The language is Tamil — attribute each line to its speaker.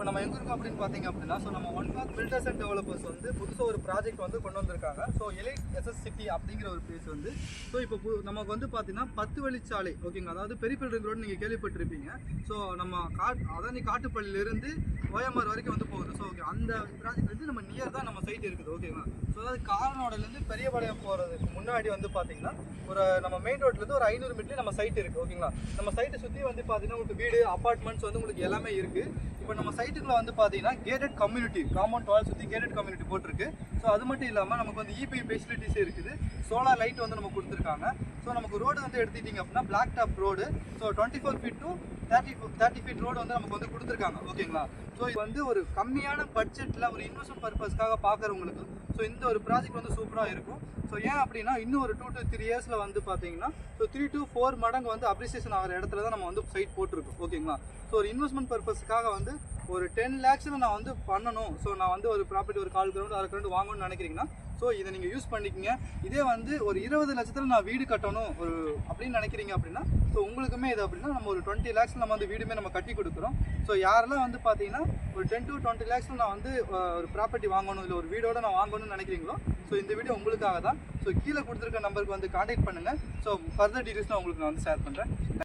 Speaker 1: இப்போ நம்ம எங்கே இருக்கோம் அப்படின்னு பார்த்தீங்க அப்படின்னா, ஸோ நம்ம one block builders and developers வந்து புதுசாக ஒரு ப்ராஜெக்ட் வந்து கொண்டு வந்திருக்காங்க. ஸோ எலைட் எஸ்எஸ் சிட்டி அப்படிங்கிற ஒரு பிளேஸ் வந்து ஸோ இப்போ நமக்கு வந்து பார்த்தீங்கன்னா 10 வழிச்சாலை ஓகேங்களா, அதாவது பெரியபெரிய ரிங் ரோடு நீங்கள் கேள்விப்பட்டிருப்பீங்க. ஸோ நம்ம அதானி காட்டுப்பள்ளியிலிருந்து OMR வரைக்கும் வந்து போகுது. ஸோ ஓகே, அந்த ப்ராஜெக்ட் வந்து நம்ம நியர் தான் நம்ம சைட் இருக்குது ஓகேங்களா. ஸோ அதாவது காரனோடலேருந்து பெரியபாளையம் போகிறதுக்கு முன்னாடி வந்து பார்த்தீங்கன்னா நம்ம மெயின் ரோட்லேருந்து ஒரு 500 மீட்டர் நம்ம சைட் இருக்குது ஓகேங்களா. நம்ம சைட்டை சுற்றி வந்து பார்த்தீங்கன்னா உங்களுக்கு வீடு அப்பார்ட்மெண்ட்ஸ் வந்து உங்களுக்கு எல்லாமே இருக்குது. இப்போ நம்ம சைட்டுக்குள்ள வந்து பார்த்தீங்கன்னா கேட்டட் கம்யூனிட்டி காம்பவுண்ட் வால் சுற்றி கேட்டட் கம்யூனிட்டி போட்டிருக்கு. ஸோ அது மட்டும் இல்லாமல் நமக்கு வந்து இபி ஃபெசிலிட்டிஸ் இருக்குது. சோலார் லைட் வந்து நம்ம கொடுத்துருக்காங்க. ஸோ நமக்கு ரோடு வந்து எடுத்துக்கிட்டிங்க அப்படின்னா black top road. So 24 feet to 30 feet road வந்து நமக்கு வந்து கொடுத்துருக்காங்க ஓகேங்களா. ஸோ இது வந்து ஒரு கம்மியான பட்ஜெட்டில் ஒரு இன்வெஸ்ட்மெண்ட் பர்பஸ்க்காக பார்க்குறவங்களுக்கு ஸோ இந்த ஒரு ப்ராஜெக்ட் வந்து சூப்பராக இருக்கும். ஸோ ஏன் அப்படின்னா இன்னும் ஒரு 2 to 3 இயர்ஸில் வந்து பார்த்தீங்கன்னா ஸோ 3 to 4 மடங்கு வந்து அப்ரிசியேஷன் ஆகிற இடத்துல தான் நம்ம வந்து சைட் போட்டிருக்கோம் ஓகேங்களா. ஸோ ஒரு இன்வெஸ்ட்மெண்ட் பர்பஸ்க்காக வந்து ஒரு 10 lakhஸில் நான் வந்து பண்ணணும். ஸோ நான் வந்து ஒரு ப்ராப்பர்ட்டி ஒரு 1/4 கிரவுண்ட் 1/2 கிரவுண்ட் வாங்கணும்னு நினைக்கிறீங்கன்னா ஸோ இதை நீங்கள் யூஸ் பண்ணிக்கோங்க. இதே வந்து ஒரு 20 லட்சத்தில் நான் வீடு கட்டணும் ஒரு அப்படின்னு நினைக்கிறீங்க அப்படின்னா ஸோ உங்களுக்குமே இது அப்படின்னா நம்ம ஒரு 20 lakhஸில் நம்ம வந்து வீடுமே நம்ம கட்டி கொடுக்குறோம். ஸோ யாரெல்லாம் வந்து பார்த்தீங்கன்னா ஒரு 10 to 20 lakhஸில் நான் வந்து ஒரு ப்ராப்பர்ட்டி வாங்கணும் இல்லை ஒரு வீடோட நான் வாங்கணும்னு நினைக்கிறீங்களோ ஸோ இந்த வீடியோ உங்களுக்காக தான். ஸோ கீழே கொடுத்துருக்க நம்பருக்கு வந்து கான்டாக்ட் பண்ணுங்கள். ஸோ ஃபர்தர் டீட்டெயில்ஸ் நான் உங்களுக்கு நான் வந்து ஷேர் பண்ணுறேன்.